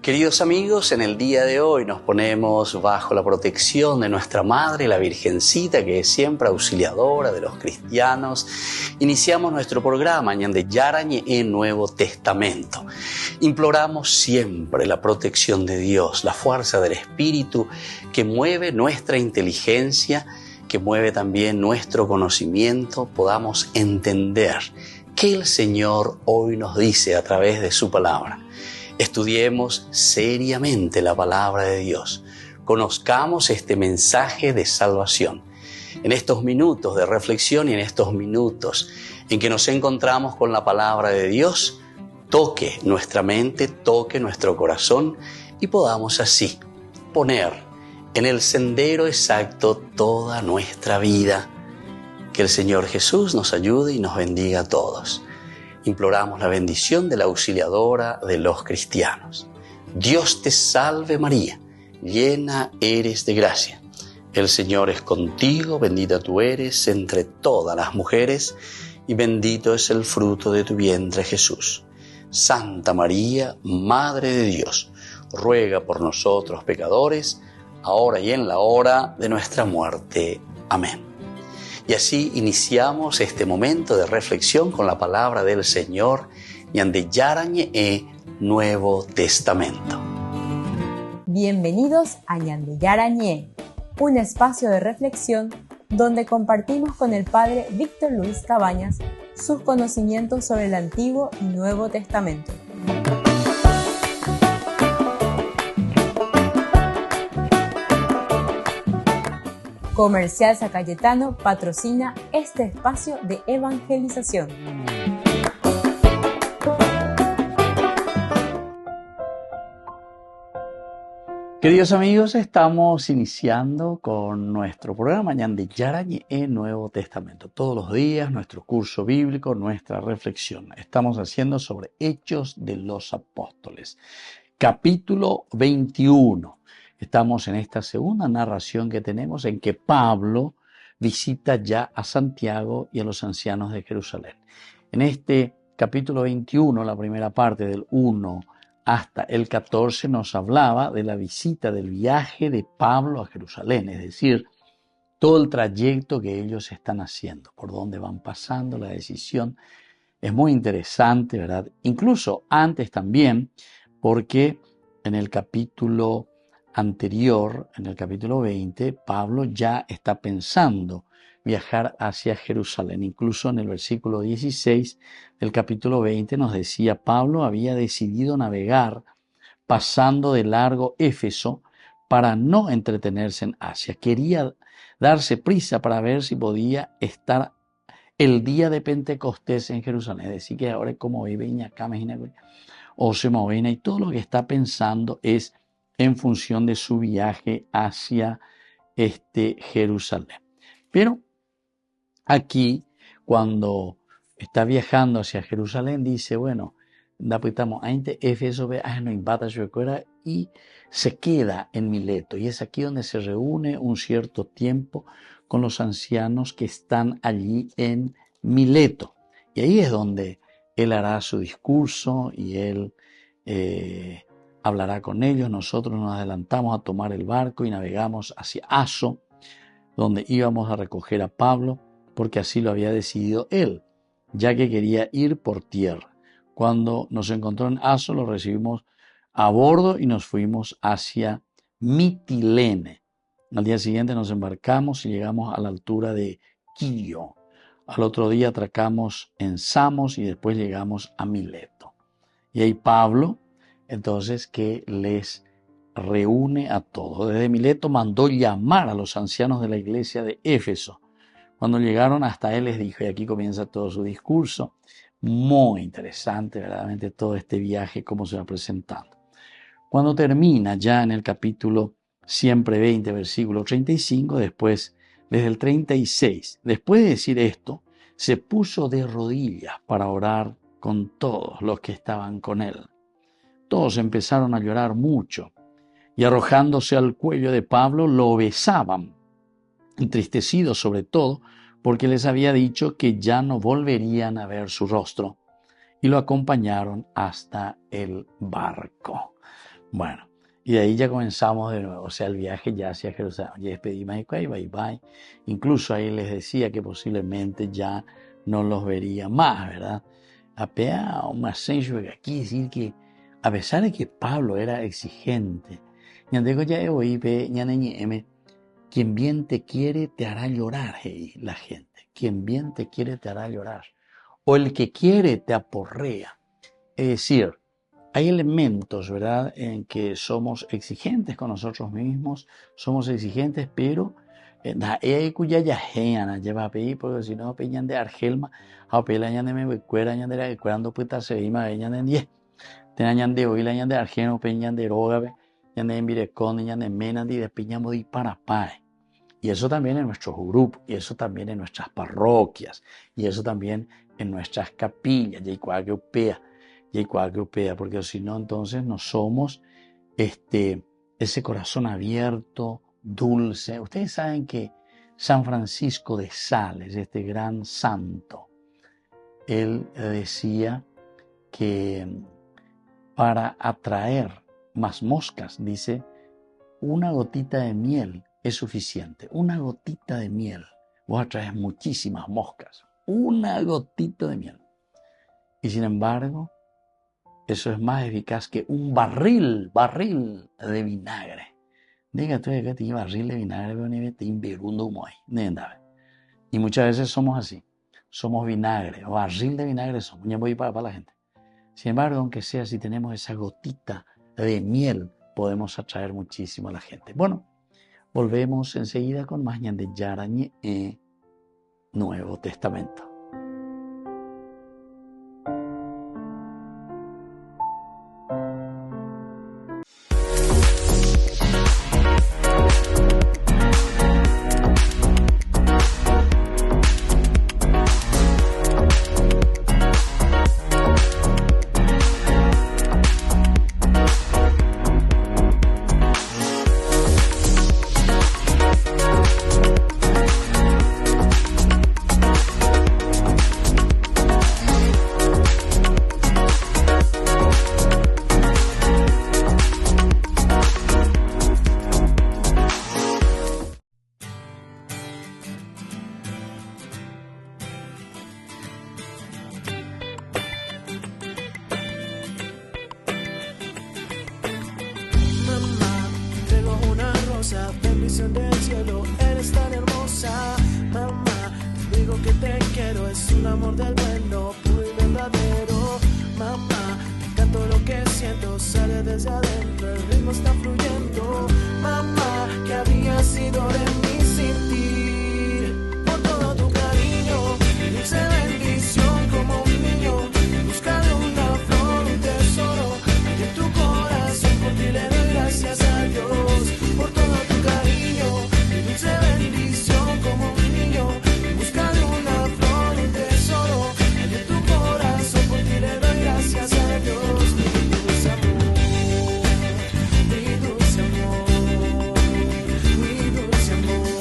Queridos amigos, en el día de hoy nos ponemos bajo la protección de nuestra Madre, la Virgencita, que es siempre auxiliadora de los cristianos. Iniciamos nuestro programa Ñande Yarañe en Nuevo Testamento. Imploramos siempre la protección de Dios, la fuerza del Espíritu que mueve nuestra inteligencia, que mueve también nuestro conocimiento, podamos entender qué el Señor hoy nos dice a través de su palabra. Estudiemos seriamente la palabra de Dios. Conozcamos este mensaje de salvación. En estos minutos de reflexión y en estos minutos en que nos encontramos con la palabra de Dios, toque nuestra mente, toque nuestro corazón y podamos así poner en el sendero exacto toda nuestra vida. Que el Señor Jesús nos ayude y nos bendiga a todos. Imploramos la bendición de la auxiliadora de los cristianos. Dios te salve María, llena eres de gracia. El Señor es contigo, bendita tú eres entre todas las mujeres y bendito es el fruto de tu vientre Jesús. Santa María, Madre de Dios, ruega por nosotros pecadores, ahora y en la hora de nuestra muerte. Amén. Y así iniciamos este momento de reflexión con la palabra del Señor, Ñande Yarañe Nuevo Testamento. Bienvenidos a Ñande Yarañe, un espacio de reflexión donde compartimos con el Padre Víctor Luis Cabañas sus conocimientos sobre el Antiguo y Nuevo Testamento. Comercial San Cayetano patrocina este espacio de evangelización. Queridos amigos, estamos iniciando con nuestro programa Ñande Yarañe Nuevo Testamento. Todos los días nuestro curso bíblico, nuestra reflexión. Estamos haciendo sobre Hechos de los Apóstoles, capítulo 21. Estamos en esta segunda narración que tenemos en que Pablo visita ya a Santiago y a los ancianos de Jerusalén. En este capítulo 21, la primera parte del 1 hasta el 14, nos hablaba de la visita del viaje de Pablo a Jerusalén, es decir, todo el trayecto que ellos están haciendo, por dónde van pasando, la decisión. Es muy interesante, ¿verdad? Incluso antes también, porque en el capítulo anterior, en el capítulo 20, Pablo ya está pensando viajar hacia Jerusalén. Incluso en el versículo 16 del capítulo 20 nos decía, Pablo había decidido navegar pasando de largo Éfeso para no entretenerse en Asia. Quería darse prisa para ver si podía estar el día de Pentecostés en Jerusalén. Es decir, que ahora como vive acá, imagínate, o se movena, y todo lo que está pensando es en función de su viaje hacia Jerusalén. Pero aquí, cuando está viajando hacia Jerusalén, dice, bueno, y se queda en Mileto. Y es aquí donde se reúne un cierto tiempo con los ancianos que están allí en Mileto. Y ahí es donde él hará su discurso y él hablará con ellos. Nosotros nos adelantamos a tomar el barco y navegamos hacia Aso, donde íbamos a recoger a Pablo, porque así lo había decidido él, ya que quería ir por tierra. Cuando nos encontró en Aso, lo recibimos a bordo y nos fuimos hacia Mitilene. Al día siguiente nos embarcamos y llegamos a la altura de Quío. Al otro día atracamos en Samos y después llegamos a Mileto. Y ahí Pablo, entonces, que les reúne a todos. Desde Mileto mandó llamar a los ancianos de la iglesia de Éfeso. Cuando llegaron hasta él les dijo, y aquí comienza todo su discurso, muy interesante, verdaderamente todo este viaje, cómo se va presentando. Cuando termina ya en el capítulo siempre 20, versículo 35, después desde el 36, después de decir esto, se puso de rodillas para orar con todos los que estaban con él. Todos empezaron a llorar mucho y arrojándose al cuello de Pablo lo besaban, entristecidos sobre todo porque les había dicho que ya no volverían a ver su rostro, y lo acompañaron hasta el barco. Bueno, y de ahí ya comenzamos de nuevo, o sea, el viaje ya hacia Jerusalén. Ya despedimos y bye bye. Incluso ahí les decía que posiblemente ya no los vería más, ¿verdad? Apea un ascenso aquí decir que a pesar de que Pablo era exigente, quien bien te quiere te hará llorar, hey, la gente. Quien bien te quiere te hará llorar. O el que quiere te aporrea. Es decir, hay elementos, ¿verdad?, en que somos exigentes con nosotros mismos, somos exigentes, pero porque si no, peñan de Argelma, a pela de me cuera, de la cuerando puta se ima, de 10, tenañan de hoy, de Argeno, peñan de Rogabe, de Mirecón, de Menandi, de Peñamo de Parapae. Y eso también en nuestros grupos, y eso también en nuestras parroquias, y eso también en nuestras capillas, porque si no, entonces no somos ese corazón abierto, dulce. Ustedes saben que San Francisco de Sales, este gran santo, él decía que para atraer más moscas, dice, una gotita de miel es suficiente. Una gotita de miel. Vos atraes muchísimas moscas. Una gotita de miel. Y sin embargo, eso es más eficaz que un barril de vinagre. Diga tú que tiene barril de vinagre, te inverundo como hay. Y muchas veces somos así. Somos vinagre, barril de vinagre somos. Ya voy para la gente. Sin embargo, aunque sea si tenemos esa gotita de miel, podemos atraer muchísimo a la gente. Bueno, volvemos enseguida con más de Yarañe Nuevo Testamento. Bendición del cielo, eres tan hermosa, mamá. Digo que te quiero, es un amor del bueno, puro y verdadero, mamá. Canto lo que siento, sale desde adentro, el ritmo está fluyendo, mamá. Que había sido de mí sin ti, por todo tu cariño, dulce bendición como un niño, buscando una flor, un tesoro, y en tu corazón por ti le doy gracias a Dios, por todo tu cariño, dulce bendición como un niño, buscando una flor, un tesoro, y en tu corazón por ti le doy gracias a Dios, mi dulce amor, mi dulce amor, mi dulce amor,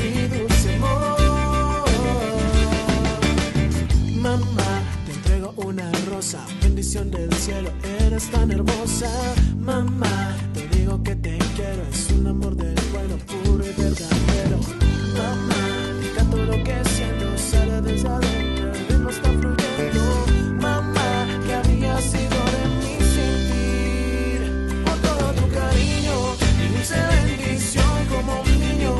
mi dulce amor. Mamá, te entrego una rosa, bendición del cielo, eres tan hermosa, mamá. Te digo que te quiero, es un amor del bueno, puro y verdadero, mamá. Te canto lo que siento, sale desde adentro, el ritmo está fluyendo, mamá. Que había sido de mí sin ti, por todo tu cariño, dulce bendición como un niño,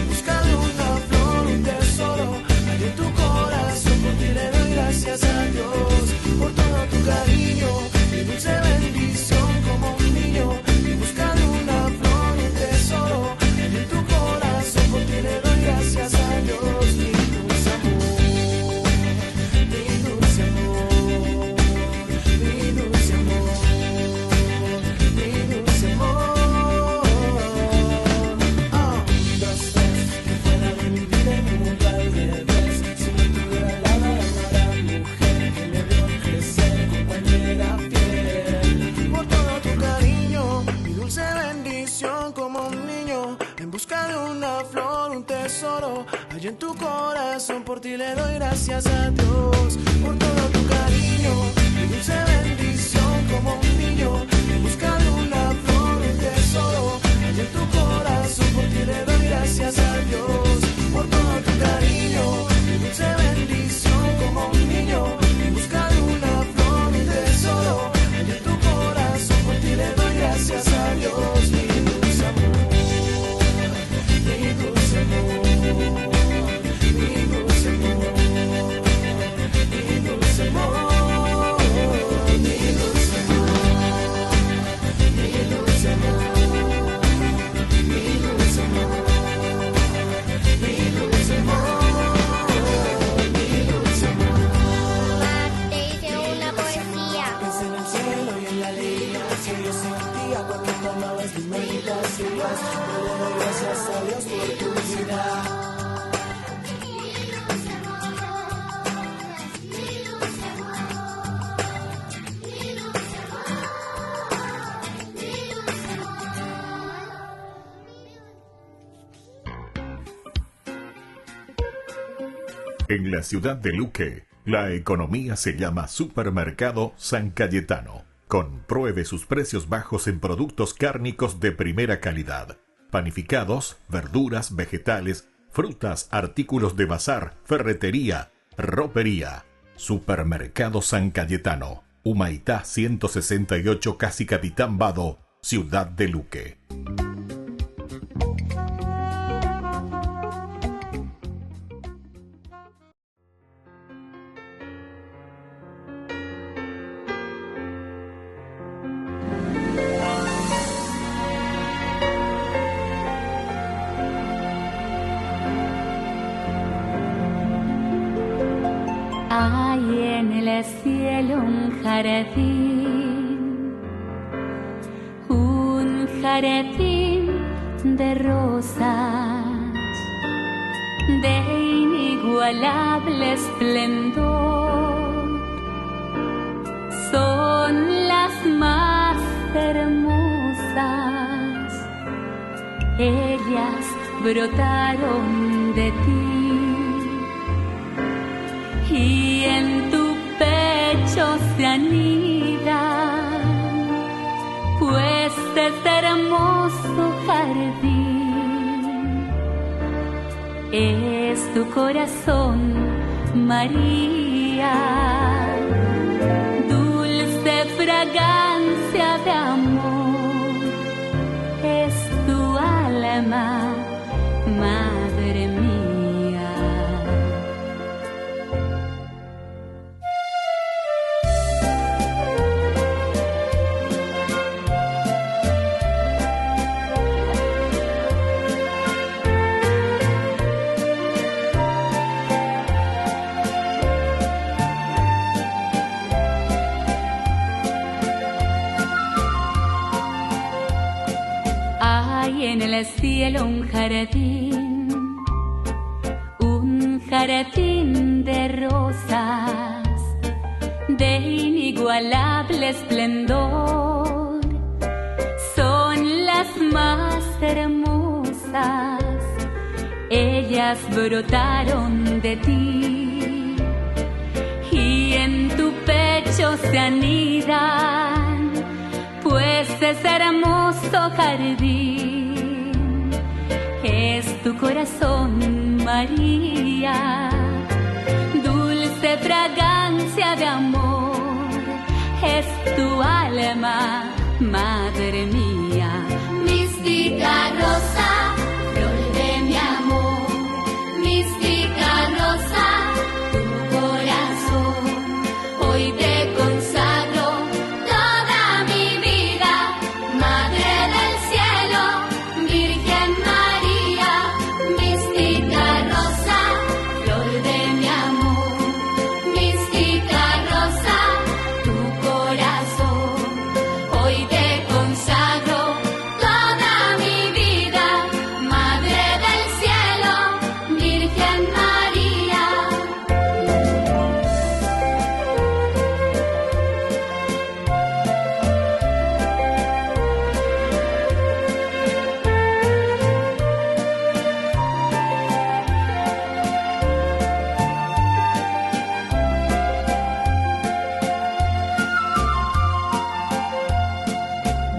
buscando una flor, un tesoro, hay en tu corazón, por ti le doy gracias a Dios, por todo tu cariño, dulce bendición como un niño, buscando una flor, un tesoro, en tu corazón, por ti le doy gracias a Dios, mi dulce amor, mi dulce amor, mi dulce amor, mi dulce amor. Dos, tres, que fuera de mi vida en un mundo al revés, si no tuviera al lado la mujer que me vio crecer, compañera fiel, por todo tu cariño, mi dulce bendición como un niño, en busca de una flor, un tesoro, hay en tu corazón, por ti le doy gracias a Dios, por todo tu cariño, mi dulce bendición como un niño, en busca Si yo sentía cuando tomabas mis meditas y paz, yo le doy gracias a Dios por tu vida. En la ciudad de Luque, la economía se llama Supermercado San Cayetano. Compruebe sus precios bajos en productos cárnicos de primera calidad. Panificados, verduras, vegetales, frutas, artículos de bazar, ferretería, ropería. Supermercado San Cayetano. Humaitá 168, Casi Capitán Vado, ciudad de Luque. Hay en el cielo un jardín de rosas, de inigualable esplendor. Son las más hermosas, ellas brotaron de ti. Y en tu pecho se anidan, pues este hermoso jardín es tu corazón, María. Dulce fragancia de amor es tu alma, Madre mía. Hay en el cielo un jardín de rosas, de inigualable esplendor. Son las más hermosas, ellas brotaron de ti. Y en tu pecho se anidan, pues ese hermoso jardín es tu corazón, María. Dulce fragancia de amor es tu alma, Madre mía. Mística rosa, flor de mi amor, mística rosa, tu corazón, hoy te consagro toda mi vida, Madre del cielo, Virgen María. Mística rosa, flor de mi amor, mística rosa, tu corazón, hoy te consagro toda mi vida, Madre del cielo, Virgen María.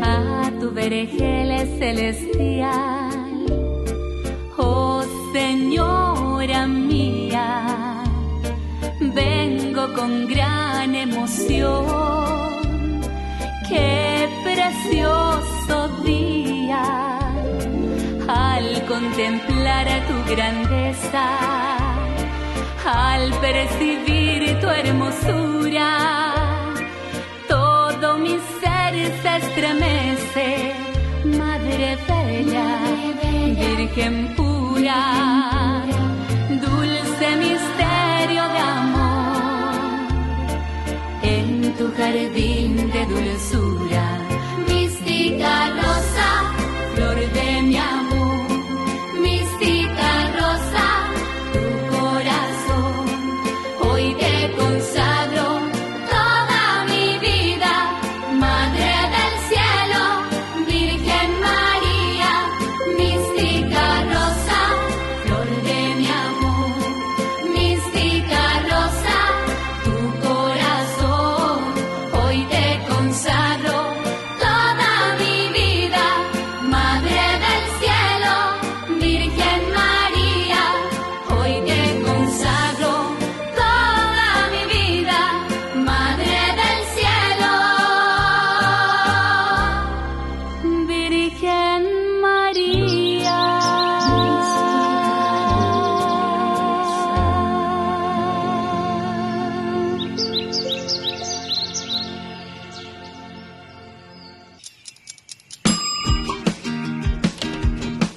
A tu vergel celestial, oh Señora mía, vengo con gran emoción. Qué precioso día al contemplar tu grandeza, al percibir tu hermosura. Todo mi ser se estremece, Madre bella, Virgen pura, dulce misterio de amor. En tu jardín de dulzura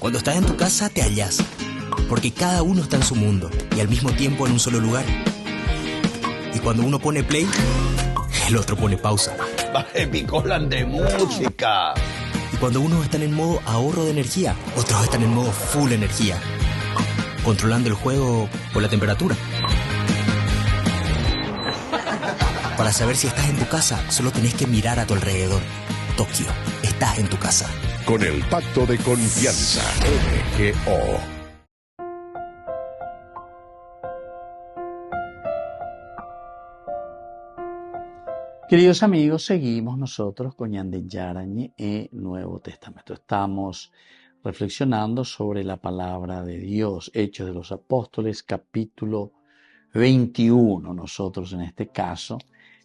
Cuando estás en tu casa te hallás, porque cada uno está en su mundo y al mismo tiempo en un solo lugar. Y cuando uno pone play, el otro pone pausa. Baje picolan de música. Y cuando unos están en modo ahorro de energía, otros están en modo full energía, controlando el juego por la temperatura. Para saber si estás en tu casa, solo tenés que mirar a tu alrededor. Tokio, estás en tu casa. Con el Pacto de Confianza, MGO. Queridos amigos, seguimos nosotros con Ñande Yarañe e Nuevo Testamento. Estamos reflexionando sobre la palabra de Dios, Hechos de los Apóstoles, capítulo 21. Nosotros en este caso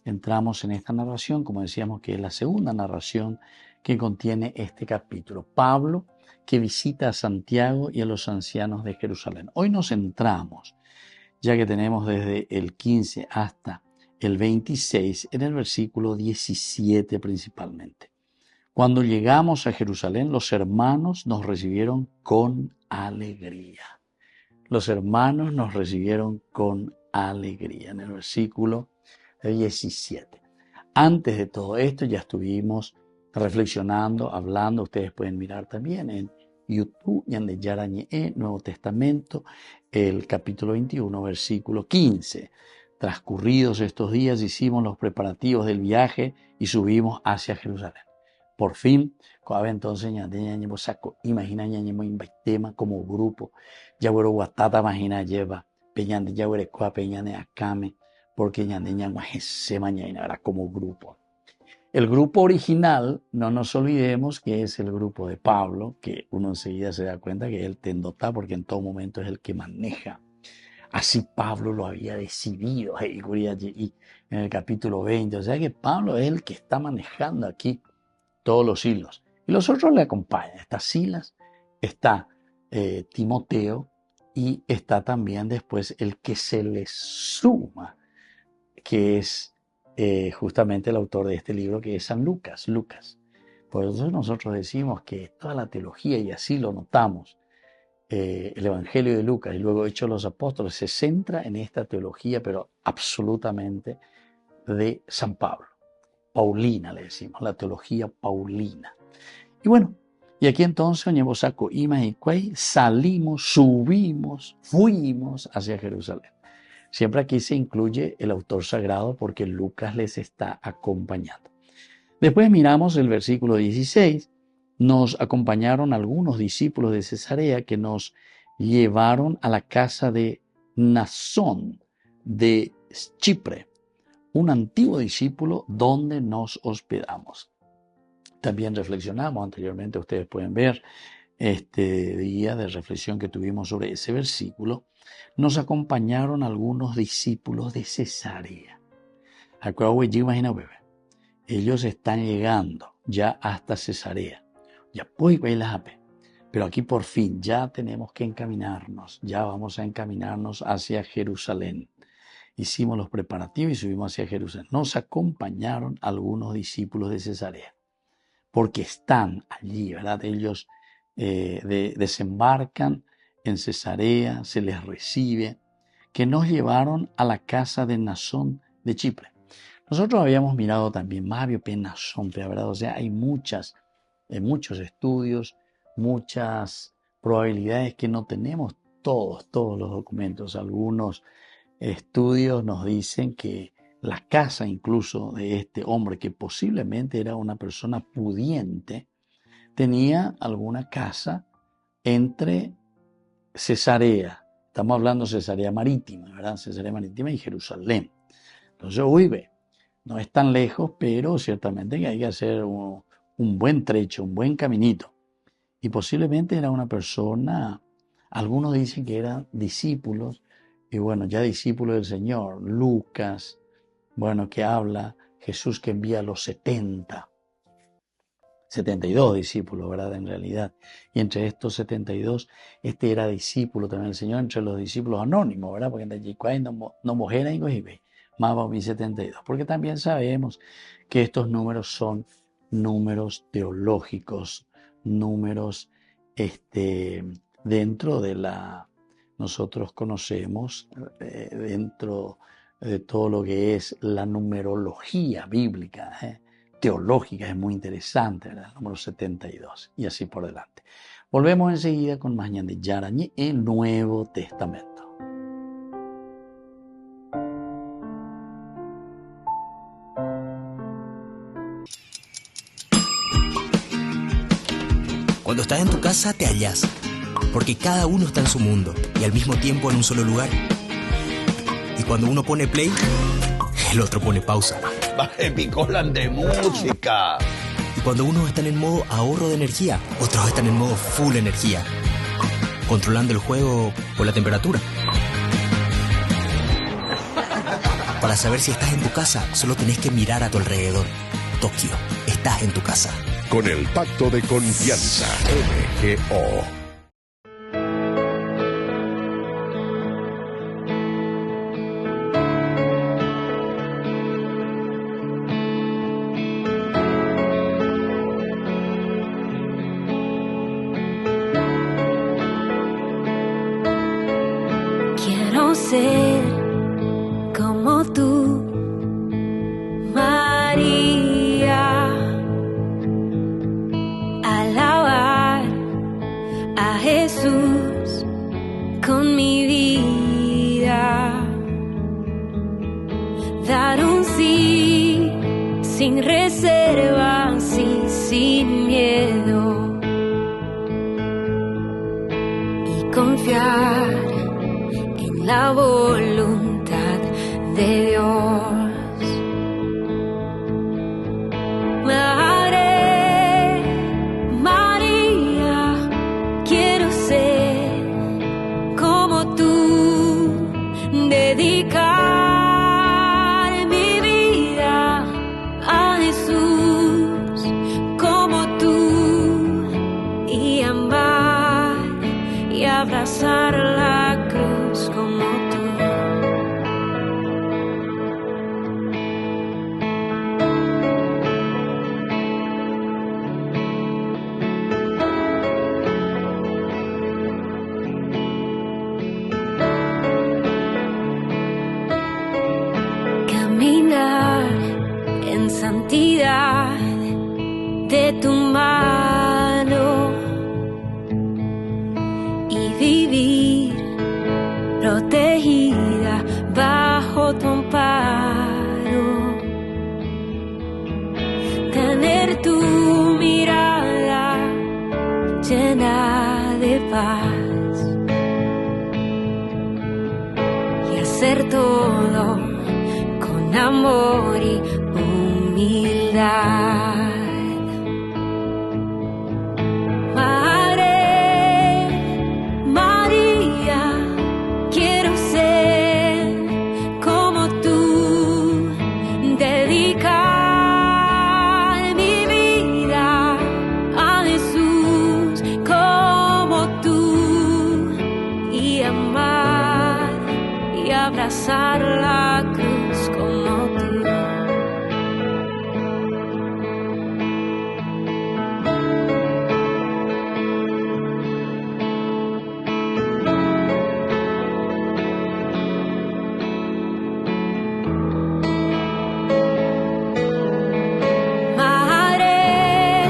entramos en esta narración, como decíamos, que es la segunda narración que contiene este capítulo. Pablo, que visita a Santiago y a los ancianos de Jerusalén. Hoy nos centramos, ya que tenemos desde el 15 hasta el 26, en el versículo 17 principalmente. Cuando llegamos a Jerusalén, los hermanos nos recibieron con alegría. Los hermanos nos recibieron con alegría, en el versículo 17. Antes de todo esto ya estuvimos reflexionando, hablando. Ustedes pueden mirar también en YouTube, Ñande Yarañe, Nuevo Testamento, el capítulo 21, versículo 15. Transcurridos estos días hicimos los preparativos del viaje y subimos hacia Jerusalén. Por fin, entonces imagina tema como grupo, ya bueno guatata imagina lleva peñande ya bueno peñane acame porque se mañana como grupo. El grupo original, no nos olvidemos que es el grupo de Pablo, que uno enseguida se da cuenta que él tendota porque en todo momento es el que maneja. Así Pablo lo había decidido y en el capítulo 20. O sea que Pablo es el que está manejando aquí todos los hilos. Y los otros le acompañan. Está Silas, está Timoteo y está también después el que se le suma, que es justamente el autor de este libro, que es San Lucas. Por eso nosotros decimos que toda la teología, y así lo notamos, el Evangelio de Lucas y luego Hechos de los Apóstoles se centra en esta teología, pero absolutamente de San Pablo. Paulina le decimos, la teología paulina. Y bueno, y aquí entonces, salimos, subimos, fuimos hacia Jerusalén. Siempre aquí se incluye el autor sagrado porque Lucas les está acompañando. Después miramos el versículo 16. Nos acompañaron algunos discípulos de Cesarea que nos llevaron a la casa de Mnasón de Chipre, un antiguo discípulo donde nos hospedamos. También reflexionamos anteriormente, ustedes pueden ver este día de reflexión que tuvimos sobre ese versículo. Nos acompañaron algunos discípulos de Cesarea. Ellos están llegando ya hasta Cesarea. Pero aquí por fin ya tenemos que encaminarnos, ya vamos a encaminarnos hacia Jerusalén. Hicimos los preparativos y subimos hacia Jerusalén. Nos acompañaron algunos discípulos de Cesarea, porque están allí, ¿verdad? Ellos desembarcan en Cesarea, se les recibe, que nos llevaron a la casa de Mnasón de Chipre. Nosotros habíamos mirado también Mavio Penasón, ¿verdad? O sea, hay muchos estudios, muchas probabilidades que no tenemos todos los documentos. Algunos estudios nos dicen que la casa incluso de este hombre, que posiblemente era una persona pudiente, tenía alguna casa entre Cesarea, estamos hablando de Cesarea Marítima, ¿verdad? Cesarea Marítima y Jerusalén. Entonces, no es tan lejos, pero ciertamente que hay que hacer un buen trecho, un buen caminito. Y posiblemente era una persona, algunos dicen que eran discípulos, y bueno, ya discípulos del Señor. Lucas, bueno, que habla Jesús que envía a los 72 discípulos, ¿verdad? En realidad. Y entre estos 72, este era discípulo también del Señor, entre los discípulos anónimos, ¿verdad? Porque no mujeres y más va 72. Porque también sabemos que estos números son números teológicos, números dentro de nosotros conocemos, dentro de todo lo que es la numerología bíblica, teológica, es muy interesante, ¿verdad? El número 72 y así por delante. Volvemos enseguida con más Ñande Yarañé, el Nuevo Testamento. Cuando estás en tu casa te hallas, porque cada uno está en su mundo y al mismo tiempo en un solo lugar. Y cuando uno pone play, el otro pone pausa. Baje Picolan de música. Y cuando unos están en modo ahorro de energía, otros están en modo full energía, controlando el juego por la temperatura. Para saber si estás en tu casa, solo tenés que mirar a tu alrededor. Tokio, estás en tu casa. Con el Pacto de Confianza, MGO. Quiero ser como tú, María, alabar a Jesús con mi vida, dar un sí sin reservas y sin miedo, y confiar en la voluntad de Dios. Madre María, quiero ser como tú, dedicar mi vida a Jesús como tú, y amar y abrazar la cruz como tú. Caminar en santidad de tu mano y vivir protegida bajo tu amparo, tener tu mirada llena de paz y hacer todo con amor y humildad. Madre María, quiero ser como tú, dedicar mi vida a Jesús como tú, y amar y abrazar la cruz como tú. Madre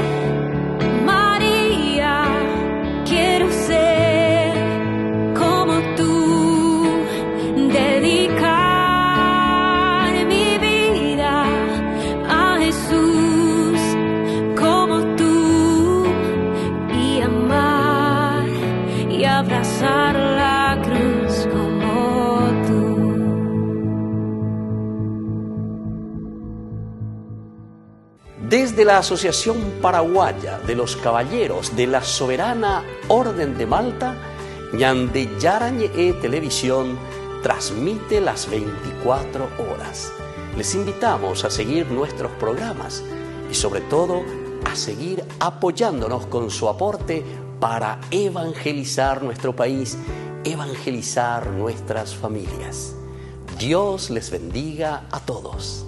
María, quiero ser como tú, dedicar mi vida a Jesús como tú, y amar y abrazar la cruz como tú. Desde la Asociación Paraguaya de los Caballeros de la Soberana Orden de Malta, Ñande Yarañé Televisión transmite las 24 horas. Les invitamos a seguir nuestros programas y sobre todo a seguir apoyándonos con su aporte para evangelizar nuestro país, evangelizar nuestras familias. Dios les bendiga a todos.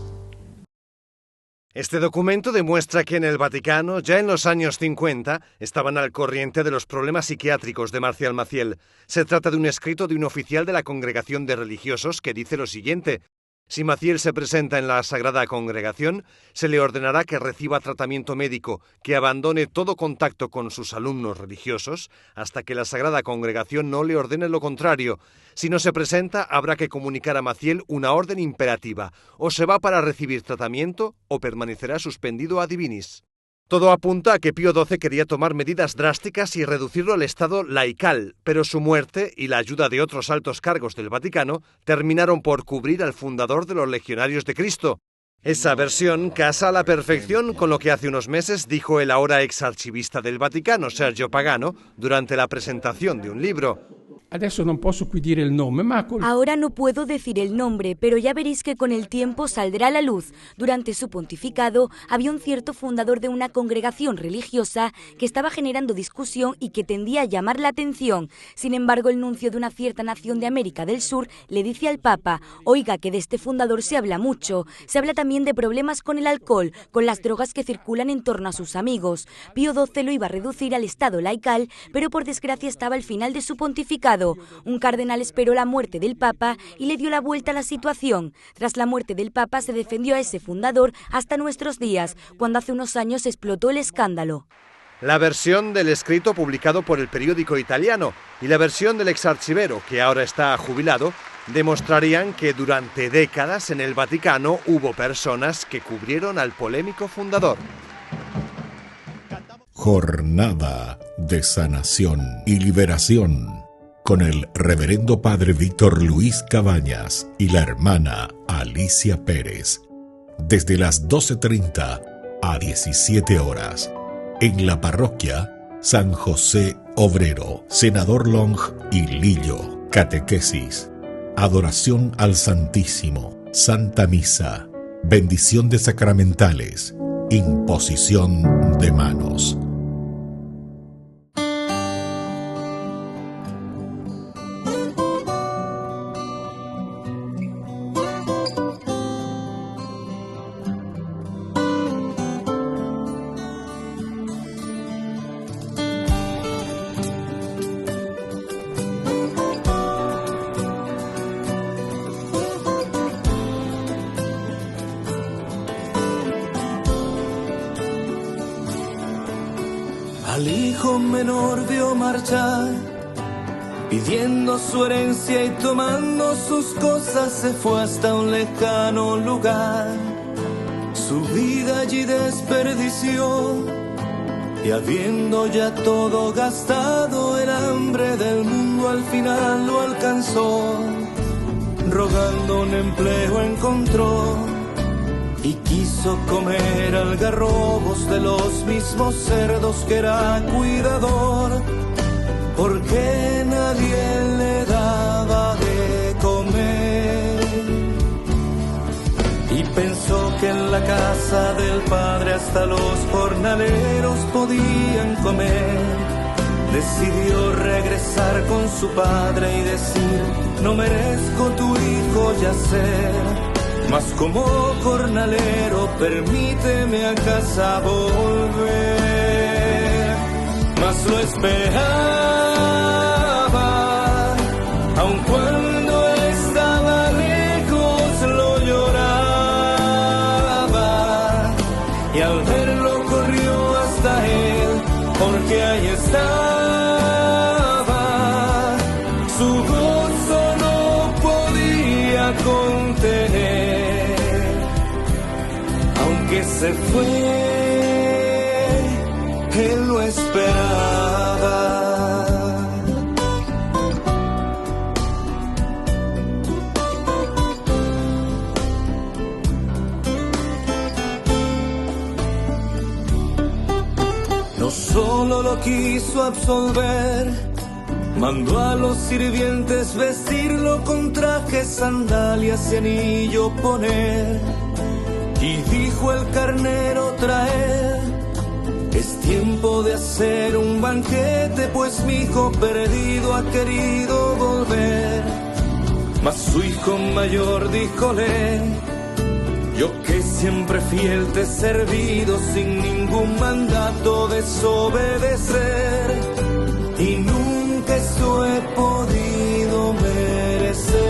Este documento demuestra que en el Vaticano, ya en los años 50, estaban al corriente de los problemas psiquiátricos de Marcial Maciel. Se trata de un escrito de un oficial de la Congregación de Religiosos que dice lo siguiente: si Maciel se presenta en la Sagrada Congregación, se le ordenará que reciba tratamiento médico, que abandone todo contacto con sus alumnos religiosos, hasta que la Sagrada Congregación no le ordene lo contrario. Si no se presenta, habrá que comunicar a Maciel una orden imperativa: o se va para recibir tratamiento o permanecerá suspendido ad divinis. Todo apunta a que Pío XII quería tomar medidas drásticas y reducirlo al estado laical, pero su muerte y la ayuda de otros altos cargos del Vaticano terminaron por cubrir al fundador de los Legionarios de Cristo. Esa versión casa a la perfección con lo que hace unos meses dijo el ahora exarchivista del Vaticano, Sergio Pagano, durante la presentación de un libro. Ahora no puedo decir el nombre, pero ya veréis que con el tiempo saldrá a la luz. Durante su pontificado había un cierto fundador de una congregación religiosa que estaba generando discusión y que tendía a llamar la atención. Sin embargo, el nuncio de una cierta nación de América del Sur le dice al Papa: oiga, que de este fundador se habla mucho. Se habla también de problemas con el alcohol, con las drogas que circulan en torno a sus amigos. Pío XII lo iba a reducir al estado laical, pero por desgracia estaba al final de su pontificado. Un cardenal esperó la muerte del Papa y le dio la vuelta a la situación. Tras la muerte del Papa se defendió a ese fundador hasta nuestros días, cuando hace unos años explotó el escándalo. La versión del escrito publicado por el periódico italiano y la versión del exarchivero, que ahora está jubilado, demostrarían que durante décadas en el Vaticano hubo personas que cubrieron al polémico fundador. Jornada de sanación y liberación con el reverendo padre Víctor Luis Cabañas y la hermana Alicia Pérez, desde las 12:30 a 17 horas, en la parroquia San José Obrero, Senador Long y Lillo. Catequesis, adoración al Santísimo, Santa Misa, bendición de sacramentales, imposición de manos. Al hijo menor vio marchar, pidiendo su herencia y tomando sus cosas se fue hasta un lejano lugar. Su vida allí desperdició y habiendo ya todo gastado, el hambre del mundo al final lo alcanzó. Rogando un empleo encontró y quiso comer algarrobos de los mismos cerdos que era cuidador, porque nadie le daba de comer. Y pensó que en la casa del padre hasta los jornaleros podían comer. Decidió regresar con su padre y decir: no merezco tu hijo yacer, mas como jornalero permíteme a casa volver. Mas lo esperaba, aun cuando él estaba lejos lo lloraba, y al verlo corrió hasta él, porque ahí estaba. Su gozo no podía contener, aunque se fue, él lo esperaba. No solo lo quiso absolver, mandó a los sirvientes vestirlo con trajes, sandalias y anillo poner. Y dijo el carnero traer, es tiempo de hacer un banquete, pues mi hijo perdido ha querido volver. Mas su hijo mayor díjole: Yo que siempre fiel te he servido sin ningún mandato desobedecer, y nunca eso he podido merecer.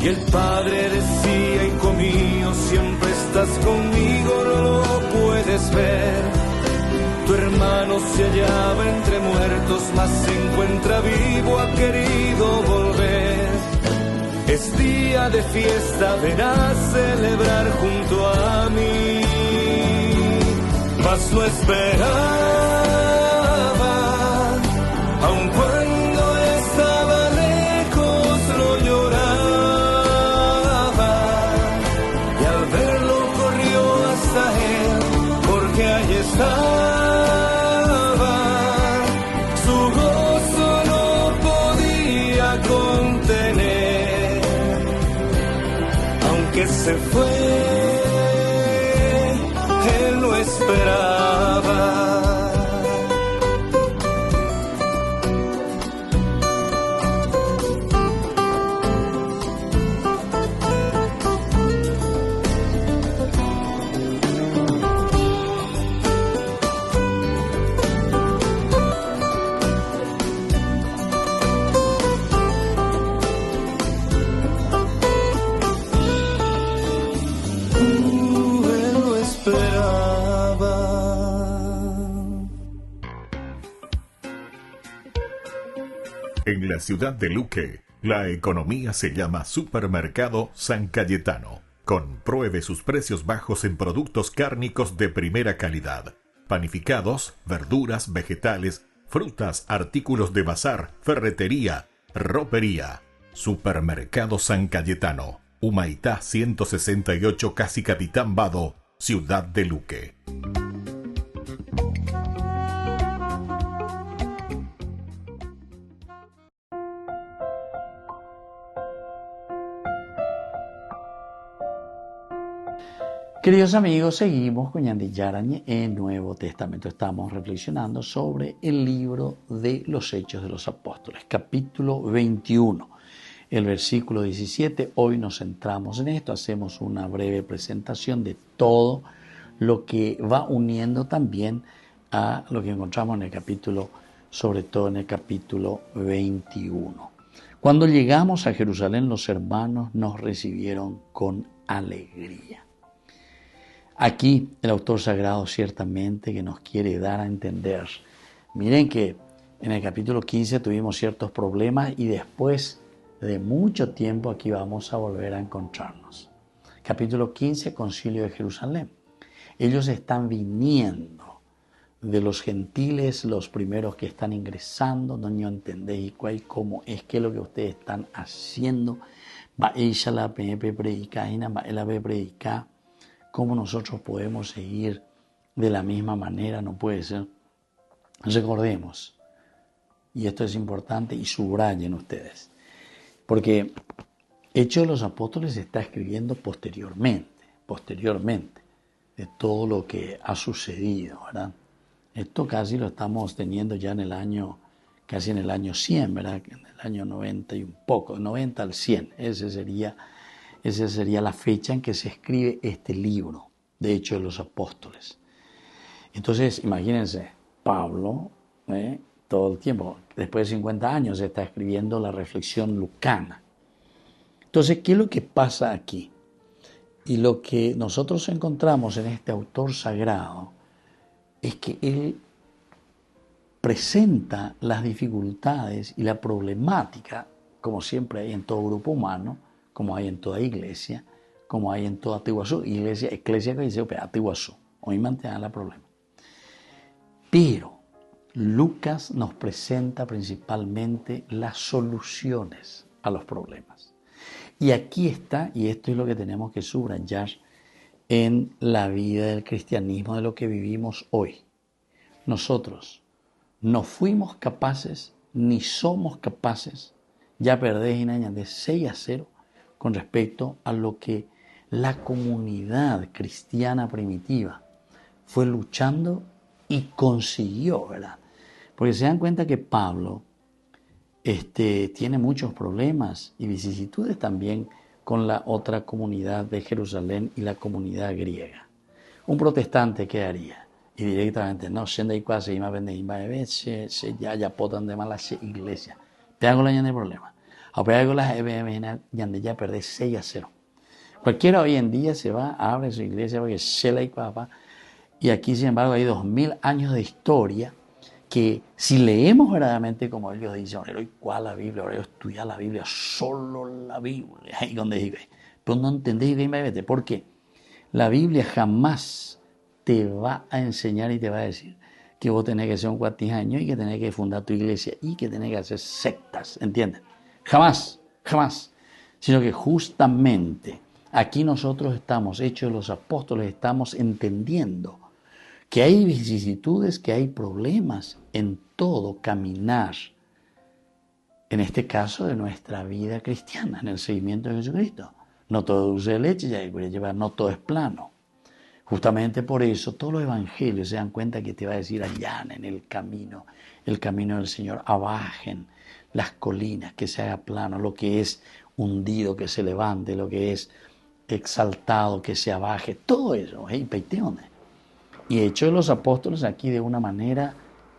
Y el Padre decía, hijo mío, siempre estás conmigo, no lo puedes ver. Tu hermano se hallaba entre muertos, mas se encuentra vivo, ha querido volver. Es día de fiesta, ven a celebrar junto a mí. Mas lo esperaba, aun cuando estaba lejos lo lloraba. Y al verlo corrió hasta él, porque ahí estaba. Su gozo no podía contener. Aunque se fue, él lo esperaba. En la ciudad de Luque, la economía se llama Supermercado San Cayetano. Compruebe sus precios bajos en productos cárnicos de primera calidad. Panificados, verduras, vegetales, frutas, artículos de bazar, ferretería, ropería. Supermercado San Cayetano. Humaitá 168, Casi Capitán Vado, ciudad de Luque. Queridos amigos, seguimos con Ñandi Yarañe en Nuevo Testamento. Estamos reflexionando sobre el libro de los Hechos de los Apóstoles, capítulo 21, el versículo 17. Hoy nos centramos en esto, hacemos una breve presentación de todo lo que va uniendo también a lo que encontramos en el capítulo, sobre todo en el capítulo 21. Cuando llegamos a Jerusalén, los hermanos nos recibieron con alegría. Aquí el autor sagrado ciertamente que nos quiere dar a entender. Miren que en el capítulo 15 tuvimos ciertos problemas y después de mucho tiempo aquí vamos a volver a encontrarnos. Capítulo 15, Concilio de Jerusalén. Ellos están viniendo de los gentiles, los primeros que están ingresando, no entendéis cómo es que lo que ustedes están haciendo. Va ella la predicar, va la predicar. ¿Cómo nosotros podemos seguir de la misma manera? No puede ser. Recordemos, y esto es importante y subrayen ustedes, porque Hechos de los Apóstoles se está escribiendo posteriormente de todo lo que ha sucedido, ¿verdad? Esto casi lo estamos teniendo ya en el año, casi en el año 100, ¿verdad? En el año 90 y un poco, de 90 al 100, esa sería la fecha en que se escribe este libro de Hechos de los Apóstoles. Entonces, imagínense, Pablo, todo el tiempo, después de 50 años, está escribiendo la reflexión lucana. Entonces, ¿qué es lo que pasa aquí? Y lo que nosotros encontramos en este autor sagrado es que él presenta las dificultades y la problemática, como siempre hay en todo grupo humano, como hay en toda iglesia, como hay en toda Atiguazú, iglesia que dice, Atiguazú, hoy mantiene la problema. Pero Lucas nos presenta principalmente las soluciones a los problemas. Y aquí está, y esto es lo que tenemos que subrayar en la vida del cristianismo, de lo que vivimos hoy. Nosotros no fuimos capaces, ni somos capaces, ya perdés en años de 6-0, con respecto a lo que la comunidad cristiana primitiva fue luchando y consiguió, ¿verdad? Porque se dan cuenta que Pablo tiene muchos problemas y vicisitudes también con la otra comunidad de Jerusalén y la comunidad griega. Un protestante, ¿qué haría? Y directamente, no, ya potan de malas iglesia. Te hago la de problema. Ya perdés 6-0. Cualquiera hoy en día se va, abre su iglesia porque se la y aquí, sin embargo, hay 2000 años de historia que si leemos verdaderamente como ellos dicen, hoy cuál la Biblia, ahora yo estudiar la Biblia, solo la Biblia, ahí donde vive. Pero no entendéis bien, ¿por qué? La Biblia jamás te va a enseñar y te va a decir que vos tenés que ser un cuatijaño y que tenés que fundar tu iglesia y que tenés que hacer sectas, ¿entiendes? Jamás, jamás. Sino que justamente aquí nosotros estamos, hechos de los apóstoles, estamos entendiendo que hay vicisitudes, que hay problemas en todo caminar, en este caso de nuestra vida cristiana, en el seguimiento de Jesucristo. No todo dulce de leche, ya voy a llevar, no todo es plano. Justamente por eso todos los evangelios se dan cuenta que te va a decir allá en el camino del Señor, abajen las colinas, que se haga plano, lo que es hundido, que se levante, lo que es exaltado, que se abaje, todo eso, peiteones. Y hecho de los apóstoles aquí de una manera,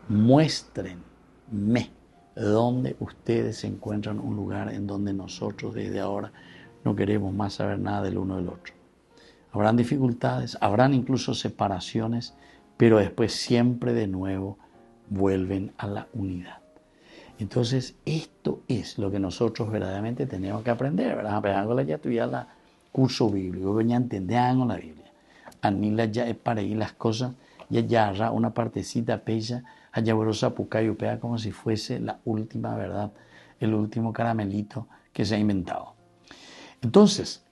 muéstrenme dónde ustedes se encuentran un lugar en donde nosotros desde ahora no queremos más saber nada del uno del otro. Habrán dificultades, habrán incluso separaciones, pero después siempre de nuevo vuelven a la unidad. Entonces, esto es lo que nosotros verdaderamente tenemos que aprender, ¿verdad? Pero ya estudiar el curso bíblico, ya entender la Biblia. Anila ya es para ir las cosas, ya una partecita pella, allá borosa pucayo pega como si fuese la última verdad, el último caramelito que se ha inventado. Entonces,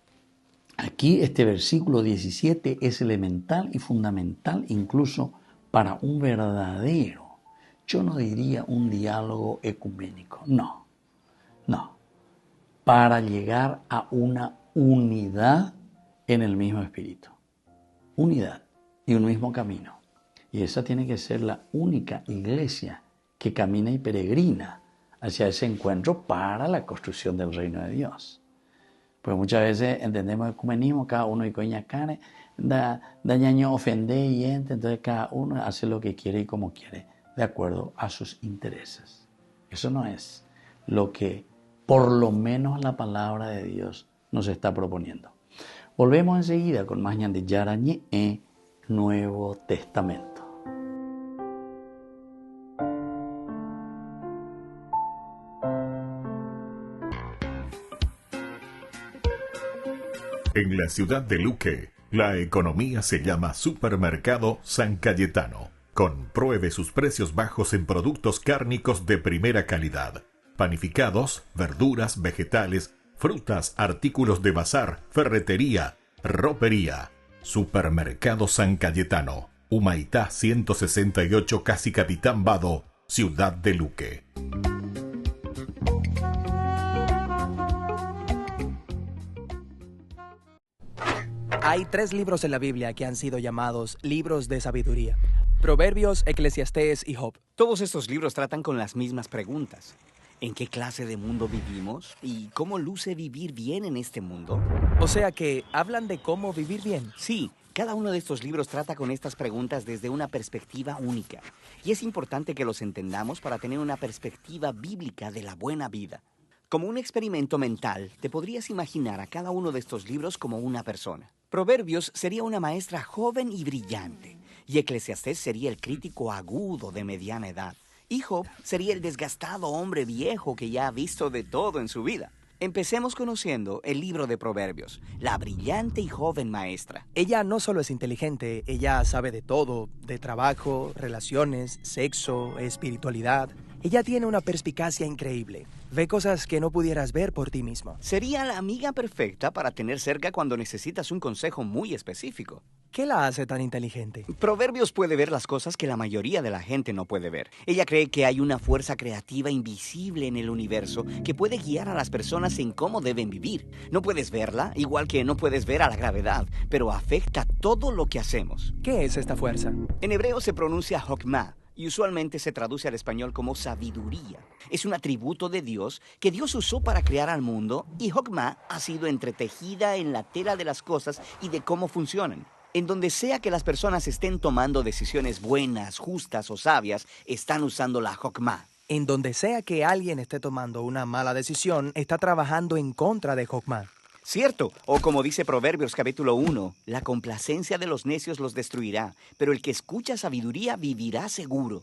aquí este versículo 17 es elemental y fundamental incluso para un verdadero, yo no diría un diálogo ecuménico, no, para llegar a una unidad en el mismo espíritu. Unidad y un mismo camino. Y esa tiene que ser la única iglesia que camina y peregrina hacia ese encuentro para la construcción del reino de Dios. Pues muchas veces entendemos ecumenismo, cada uno y coña cane, dañaño ofende y entonces cada uno hace lo que quiere y como quiere, de acuerdo a sus intereses. Eso no es lo que por lo menos la palabra de Dios nos está proponiendo. Volvemos enseguida con más ñan de Yarañé en Nuevo Testamento. En la ciudad de Luque, la economía se llama Supermercado San Cayetano. Compruebe sus precios bajos en productos cárnicos de primera calidad. Panificados, verduras, vegetales, frutas, artículos de bazar, ferretería, ropería. Supermercado San Cayetano, Humaitá 168, Casi Capitán Vado, Ciudad de Luque. Hay 3 libros en la Biblia que han sido llamados libros de sabiduría: Proverbios, Eclesiastés y Job. Todos estos libros tratan con las mismas preguntas. ¿En qué clase de mundo vivimos? ¿Y cómo luce vivir bien en este mundo? O sea que hablan de cómo vivir bien. Sí, cada uno de estos libros trata con estas preguntas desde una perspectiva única. Y es importante que los entendamos para tener una perspectiva bíblica de la buena vida. Como un experimento mental, te podrías imaginar a cada uno de estos libros como una persona. Proverbios sería una maestra joven y brillante, y Eclesiastés sería el crítico agudo de mediana edad. Y Job sería el desgastado hombre viejo que ya ha visto de todo en su vida. Empecemos conociendo el libro de Proverbios, la brillante y joven maestra. Ella no solo es inteligente, ella sabe de todo, de trabajo, relaciones, sexo, espiritualidad. Ella tiene una perspicacia increíble. Ve cosas que no pudieras ver por ti mismo. Sería la amiga perfecta para tener cerca cuando necesitas un consejo muy específico. ¿Qué la hace tan inteligente? Proverbios puede ver las cosas que la mayoría de la gente no puede ver. Ella cree que hay una fuerza creativa invisible en el universo que puede guiar a las personas en cómo deben vivir. No puedes verla, igual que no puedes ver a la gravedad, pero afecta todo lo que hacemos. ¿Qué es esta fuerza? En hebreo se pronuncia Hokmah, y usualmente se traduce al español como sabiduría. Es un atributo de Dios que Dios usó para crear al mundo y Jokmah ha sido entretejida en la tela de las cosas y de cómo funcionan. En donde sea que las personas estén tomando decisiones buenas, justas o sabias, están usando la Jokmah. En donde sea que alguien esté tomando una mala decisión, está trabajando en contra de Jokmah. Cierto, o como dice Proverbios capítulo 1, la complacencia de los necios los destruirá, pero el que escucha sabiduría vivirá seguro.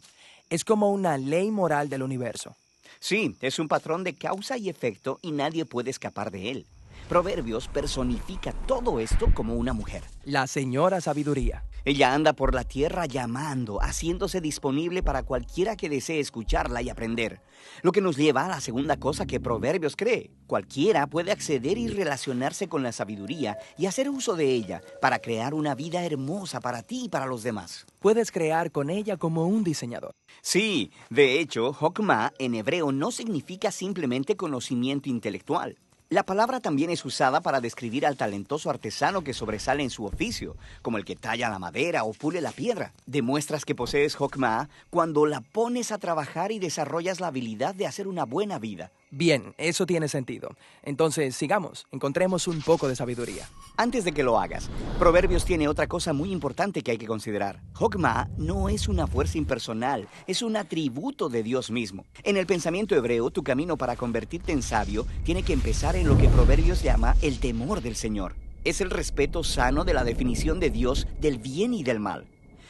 Es como una ley moral del universo. Sí, es un patrón de causa y efecto y nadie puede escapar de él. Proverbios personifica todo esto como una mujer. La señora sabiduría. Ella anda por la tierra llamando, haciéndose disponible para cualquiera que desee escucharla y aprender. Lo que nos lleva a la segunda cosa que Proverbios cree. Cualquiera puede acceder y relacionarse con la sabiduría y hacer uso de ella para crear una vida hermosa para ti y para los demás. Puedes crear con ella como un diseñador. Sí, de hecho, Jokmah en hebreo no significa simplemente conocimiento intelectual. La palabra también es usada para describir al talentoso artesano que sobresale en su oficio, como el que talla la madera o pule la piedra. Demuestras que posees Jokmah cuando la pones a trabajar y desarrollas la habilidad de hacer una buena vida. Bien, eso tiene sentido. Entonces, sigamos. Encontremos un poco de sabiduría. Antes de que lo hagas, Proverbios tiene otra cosa muy importante que hay que considerar. Jokmah no es una fuerza impersonal, es un atributo de Dios mismo. En el pensamiento hebreo, tu camino para convertirte en sabio tiene que empezar en lo que Proverbios llama el temor del Señor. Es el respeto sano de la definición de Dios del bien y del mal.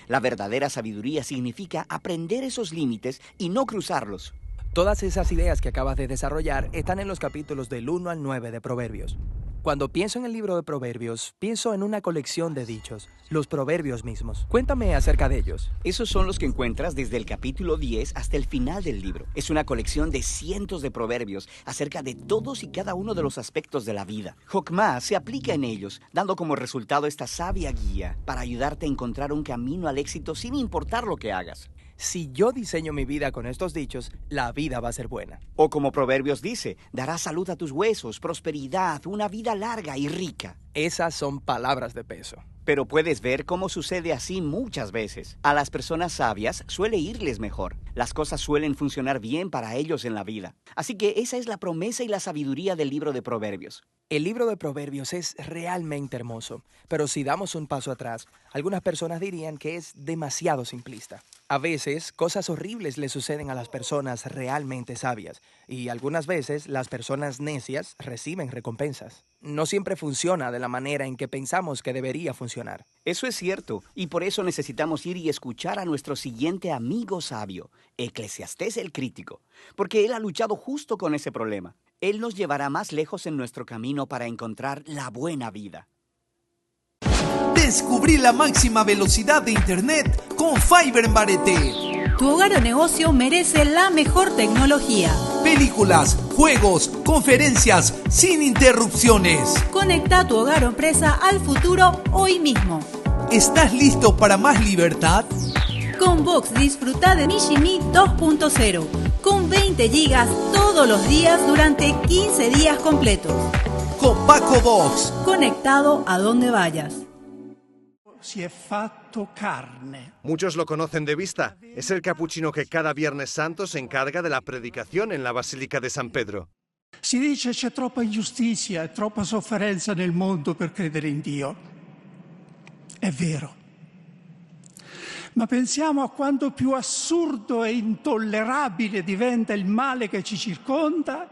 La verdadera sabiduría significa aprender esos límites y no cruzarlos. Todas esas ideas que acabas de desarrollar están en los capítulos del 1 al 9 de Proverbios. Cuando pienso en el libro de Proverbios, pienso en una colección de dichos, los proverbios mismos. Cuéntame acerca de ellos. Esos son los que encuentras desde el capítulo 10 hasta el final del libro. Es una colección de cientos de proverbios acerca de todos y cada uno de los aspectos de la vida. Jokmah se aplica en ellos, dando como resultado esta sabia guía para ayudarte a encontrar un camino al éxito sin importar lo que hagas. Si yo diseño mi vida con estos dichos, la vida va a ser buena. O como Proverbios dice, dará salud a tus huesos, prosperidad, una vida larga y rica. Esas son palabras de peso. Pero puedes ver cómo sucede así muchas veces. A las personas sabias suele irles mejor. Las cosas suelen funcionar bien para ellos en la vida. Así que esa es la promesa y la sabiduría del libro de Proverbios. El libro de Proverbios es realmente hermoso, pero si damos un paso atrás, algunas personas dirían que es demasiado simplista. A veces, cosas horribles le suceden a las personas realmente sabias, y algunas veces las personas necias reciben recompensas. No siempre funciona de la manera en que pensamos que debería funcionar. Eso es cierto, y por eso necesitamos ir y escuchar a nuestro siguiente amigo sabio, Eclesiastés el Crítico, porque él ha luchado justo con ese problema. Él nos llevará más lejos en nuestro camino para encontrar la buena vida. Descubrí la máxima velocidad de Internet con Fiber en Bareté. Tu hogar o negocio merece la mejor tecnología. Películas, juegos, conferencias, sin interrupciones. Conecta tu hogar o empresa al futuro hoy mismo. ¿Estás listo para más libertad? Con Vox disfruta de Mishimi 2.0, con 20 gigas todos los días durante 15 días completos. Con Paco Vox. Conectado a donde vayas. Si è fatto carne. Muchos lo conocen de vista. Es el capuchino que cada Viernes Santo se encarga de la predicación en la Basílica de San Pedro. Si dice c'è troppa ingiustizia e troppa sofferenza nel mondo per credere in Dio. È vero. Ma pensiamo a quanto più assurdo e intollerabile diventa il male che ci circonda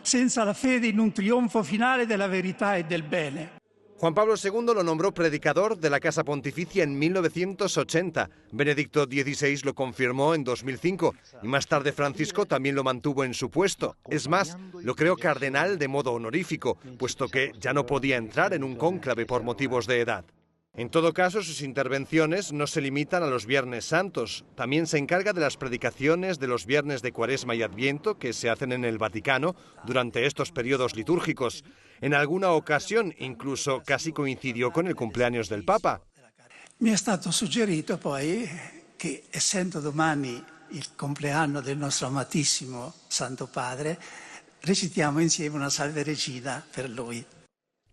senza la fede in un trionfo finale della verità e del bene. Juan Pablo II lo nombró predicador de la Casa Pontificia en 1980. Benedicto XVI lo confirmó en 2005 y más tarde Francisco también lo mantuvo en su puesto. Es más, lo creó cardenal de modo honorífico, puesto que ya no podía entrar en un cónclave por motivos de edad. En todo caso, sus intervenciones no se limitan a los Viernes Santos. También se encarga de las predicaciones de los Viernes de Cuaresma y Adviento que se hacen en el Vaticano durante estos periodos litúrgicos. En alguna ocasión incluso casi coincidió con el cumpleaños del Papa. Mi è stato suggerito poi che, essendo domani il compleanno del nostro amatissimo Santo Padre, recitiamo insieme una Salve Regina per lui.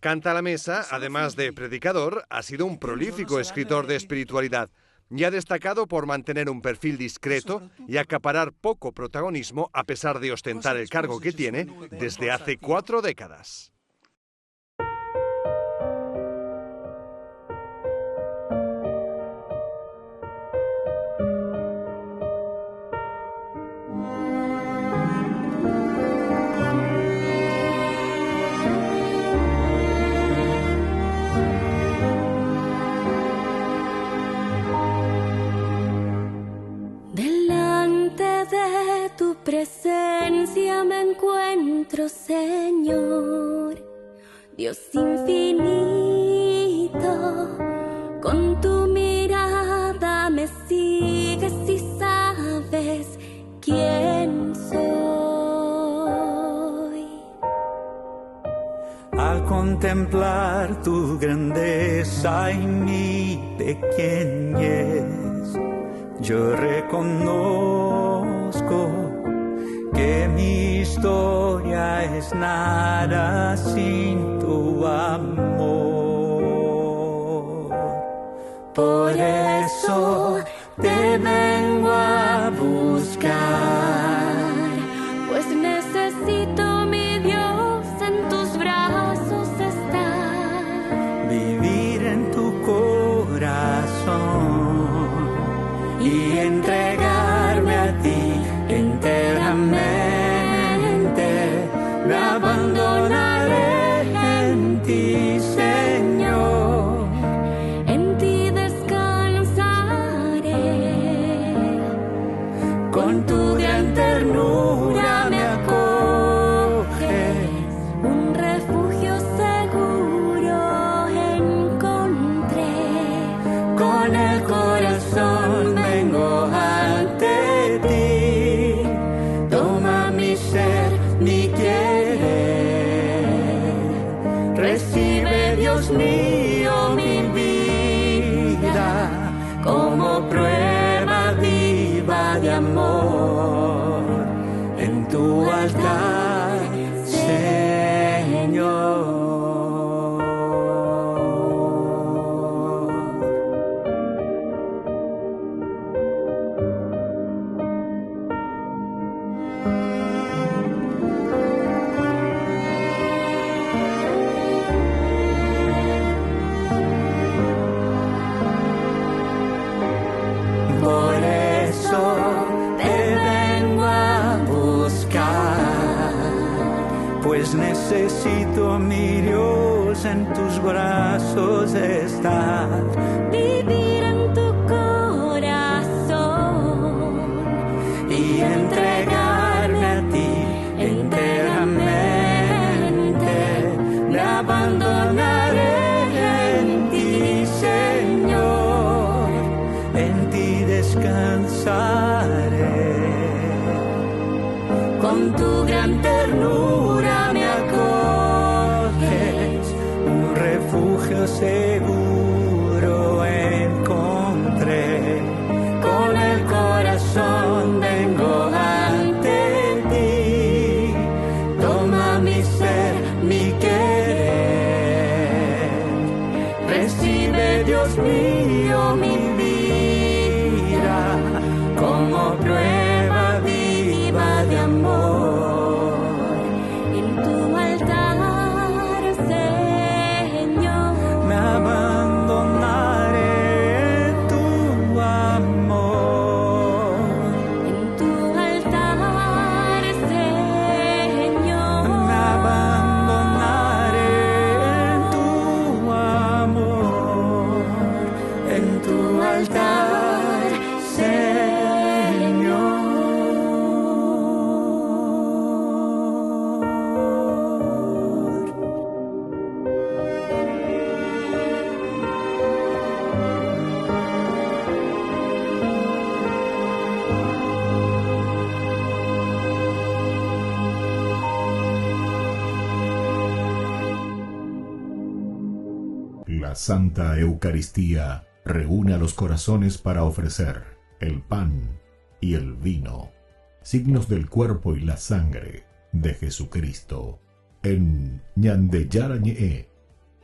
Canta a la mesa, además de predicador, ha sido un prolífico escritor de espiritualidad. y ha destacado por mantener un perfil discreto y acaparar poco protagonismo a pesar de ostentar el cargo que tiene desde hace 4 décadas. De tu presencia me encuentro, Señor, Dios infinito. Con tu mirada me sigues y sabes quién soy. Al contemplar tu grandeza y mi pequeñez, yo reconozco que mi historia es nada sin tu amor. Por eso te vengo a buscar, pues necesito, mi Dios, en tus brazos estar, vivir en tu corazón y entregarme a ti enteramente. Me abandonaré en ti, Señor. En ti descansaré. Con tu gran ternura me acoges. Un refugio seguro encontré. Con el corazón vengo ante ti, toma mi ser, mi querer, recibe, Dios mío, mi vida como prueba viva de amor en tu altar, Señor. Por eso te vengo a buscar, pues necesito, mi Dios, en tus brazos estar. Vivir en tu corazón y entregarme a ti enteramente. Me abandonaré en ti, Señor. En ti descansaré. Con tu gran ternura me acoges. Un refugio seguro encontré. Con el corazón vengo ante ti. Toma mi ser, mi querer. Recibe, Dios mío, mi vida como prueba viva de amor en tu altar, Señor. Me abandonaré en tu amor en tu altar, Señor. Me abandonaré en tu amor en tu altar, Señor. La Santa Eucaristía reúne a los corazones para ofrecer el pan y el vino, signos del cuerpo y la sangre de Jesucristo. En Ñandeyarañe,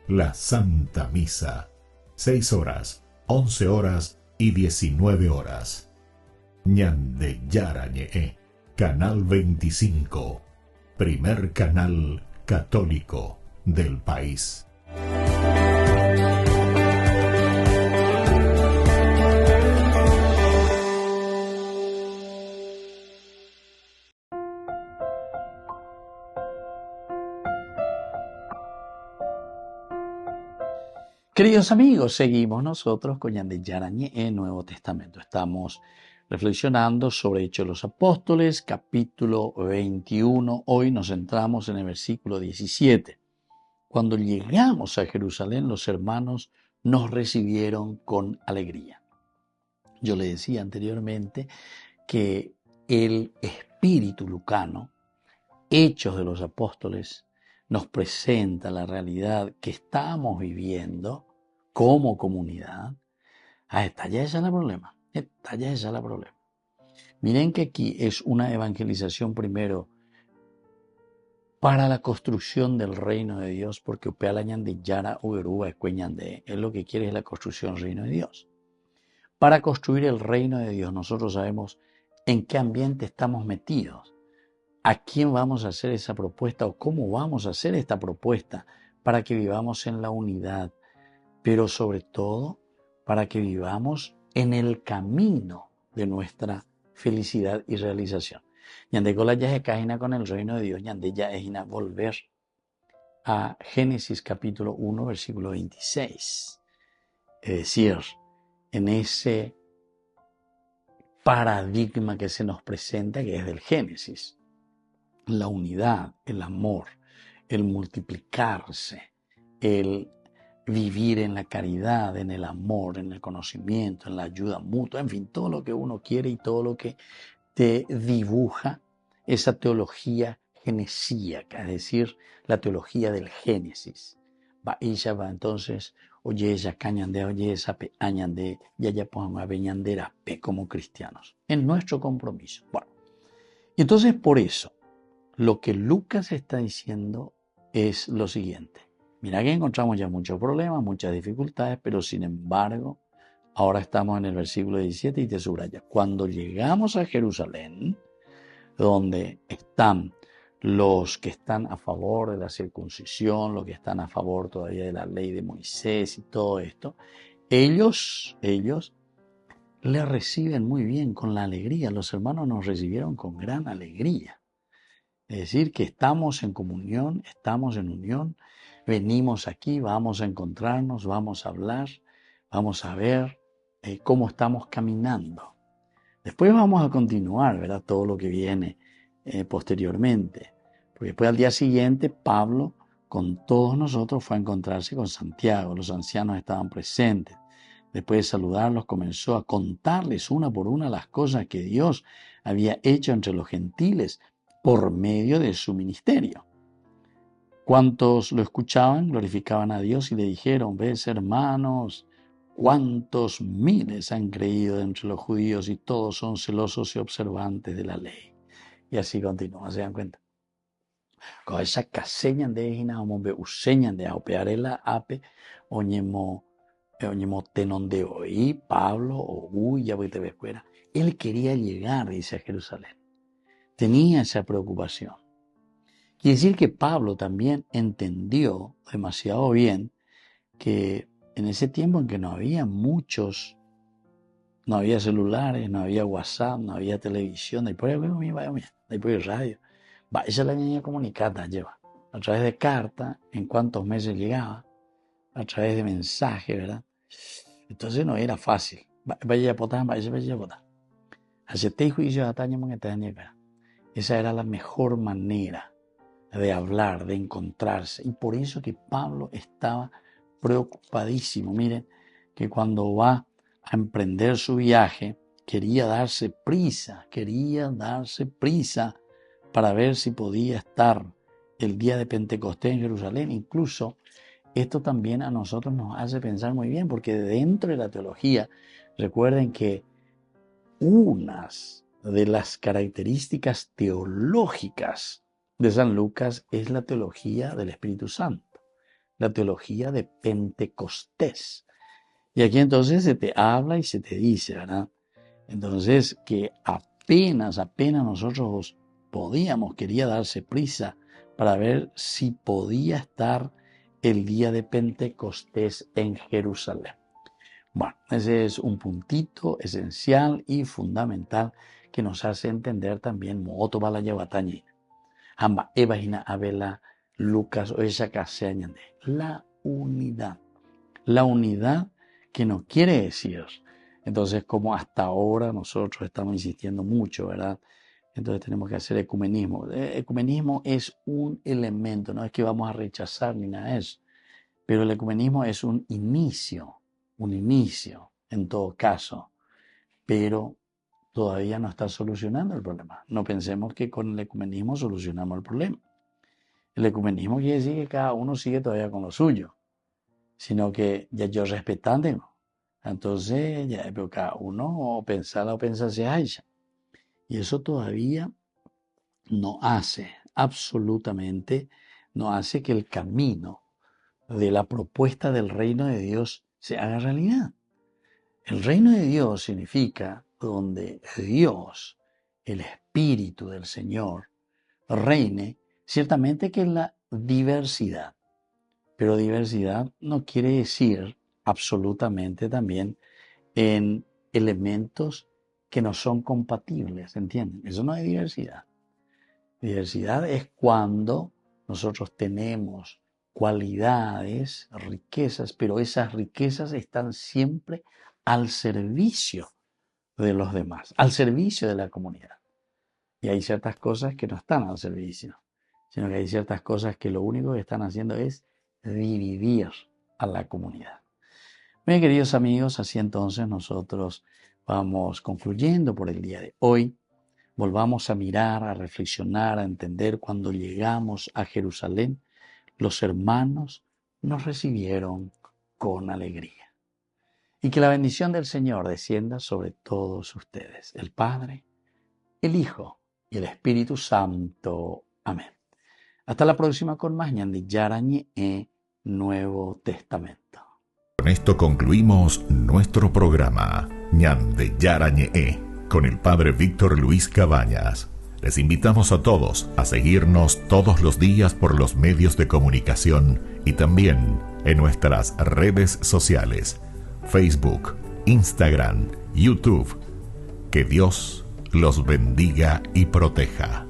la Santa Misa, 6 horas, 11 horas y 19 horas. Ñande Yarañe, Canal 25, primer canal católico del país. Queridos amigos, seguimos nosotros con Ñande Yarañe en Nuevo Testamento. Estamos reflexionando sobre Hechos de los Apóstoles, capítulo 21. Hoy nos centramos en el versículo 17. Cuando llegamos a Jerusalén, los hermanos nos recibieron con alegría. Yo le decía anteriormente que el espíritu lucano, Hechos de los Apóstoles, nos presenta la realidad que estamos viviendo como comunidad. Está ya ese es el problema. Está ya ese es el problema. Miren que aquí es una evangelización primero para la construcción del reino de Dios, porque Upealañan Yara Uberuba es lo que quiere es la construcción del reino de Dios. Para construir el reino de Dios, nosotros sabemos en qué ambiente estamos metidos, a quién vamos a hacer esa propuesta o cómo vamos a hacer esta propuesta para que vivamos en la unidad, pero sobre todo para que vivamos en el camino de nuestra felicidad y realización. Ñande Gola ya se cajina con el reino de Dios, Ñande ya es volver a Génesis capítulo 1, versículo 26. Es decir, en ese paradigma que se nos presenta, que es del Génesis, la unidad, el amor, el multiplicarse, el vivir en la caridad, en el amor, en el conocimiento, en la ayuda mutua, en fin, todo lo que uno quiere y todo lo que te dibuja esa teología genesíaca, es decir, la teología del Génesis. Va entonces, oye esa cañande, oye esa añande, ya podemos aveñandera como cristianos, en nuestro compromiso. Bueno, entonces por eso, lo que Lucas está diciendo es lo siguiente. Mira que encontramos ya muchos problemas, muchas dificultades, pero sin embargo, ahora estamos en el versículo 17 y te subraya. Cuando llegamos a Jerusalén, donde están los que están a favor de la circuncisión, los que están a favor todavía de la ley de Moisés y todo esto, ellos le reciben muy bien, con la alegría. Los hermanos nos recibieron con gran alegría. Es decir, que estamos en comunión, estamos en unión, venimos aquí, vamos a encontrarnos, vamos a hablar, vamos a ver cómo estamos caminando. Después vamos a continuar, ¿verdad? Todo lo que viene posteriormente. Porque después al día siguiente, Pablo, con todos nosotros, fue a encontrarse con Santiago. Los ancianos estaban presentes. Después de saludarlos, comenzó a contarles una por una las cosas que Dios había hecho entre los gentiles por medio de su ministerio. Cuantos lo escuchaban, glorificaban a Dios y le dijeron, ves hermanos, cuántos miles han creído entre los judíos y todos son celosos y observantes de la ley. Y así continúa, ¿se dan cuenta? Con esa caseñan de ejina, hombre, useñan de aopearela ape, oñemo tenon de hoy, Pablo, o uy, ya voy te ves fuera. Él quería llegar, dice, a Jerusalén. Tenía esa preocupación. Quiere decir que Pablo también entendió demasiado bien que en ese tiempo en que no había celulares, no había WhatsApp, no había televisión, no hay radio. Esa es la línea comunicada lleva. A través de carta, en cuántos meses llegaba, a través de mensaje, ¿verdad? Entonces no era fácil. Vaya a potar. Acepté juicio de ataño monetaria. Esa era la mejor manera de hablar, de encontrarse. Y por eso que Pablo estaba preocupadísimo. Miren, que cuando va a emprender su viaje, quería darse prisa para ver si podía estar el día de Pentecostés en Jerusalén. Incluso esto también a nosotros nos hace pensar muy bien, porque dentro de la teología, recuerden que unas de las características teológicas de San Lucas es la teología del Espíritu Santo, la teología de Pentecostés. Y aquí entonces se te habla y se te dice, ¿verdad? Entonces que apenas nosotros quería darse prisa para ver si podía estar el día de Pentecostés en Jerusalén. Bueno, ese es un puntito esencial y fundamental que nos hace entender también moto bala yabatañi. Amba ebajina abela Lucas o esa caseañande. La unidad. La unidad que nos quiere decir. Entonces, como hasta ahora nosotros estamos insistiendo mucho, ¿verdad? Entonces tenemos que hacer ecumenismo. Ecumenismo es un elemento, no es que vamos a rechazar ni nada de eso. Pero el ecumenismo es un inicio en todo caso. Pero todavía no está solucionando el problema. No pensemos que con el ecumenismo solucionamos el problema. El ecumenismo quiere decir que cada uno sigue todavía con lo suyo, sino que ya yo respetando. Entonces, ya pero cada uno pensar o pensarse a ella. Y eso todavía no hace, absolutamente, no hace que el camino de la propuesta del reino de Dios se haga realidad. El reino de Dios significa donde Dios, el Espíritu del Señor, reine, ciertamente que en la diversidad. Pero diversidad no quiere decir absolutamente también en elementos que no son compatibles, ¿entienden? Eso no es diversidad. Diversidad es cuando nosotros tenemos cualidades, riquezas, pero esas riquezas están siempre al servicio de los demás, al servicio de la comunidad. Y hay ciertas cosas que no están al servicio, sino que hay ciertas cosas que lo único que están haciendo es dividir a la comunidad. Bien, queridos amigos, así entonces nosotros vamos concluyendo por el día de hoy. Volvamos a mirar, a reflexionar, a entender cuando llegamos a Jerusalén, los hermanos nos recibieron con alegría. Y que la bendición del Señor descienda sobre todos ustedes, el Padre, el Hijo y el Espíritu Santo. Amén. Hasta la próxima con más Ñande Yarañe Nuevo Testamento. Con esto concluimos nuestro programa Ñande Yarañe con el Padre Víctor Luis Cabañas. Les invitamos a todos a seguirnos todos los días por los medios de comunicación y también en nuestras redes sociales, Facebook, Instagram, YouTube. Que Dios los bendiga y proteja.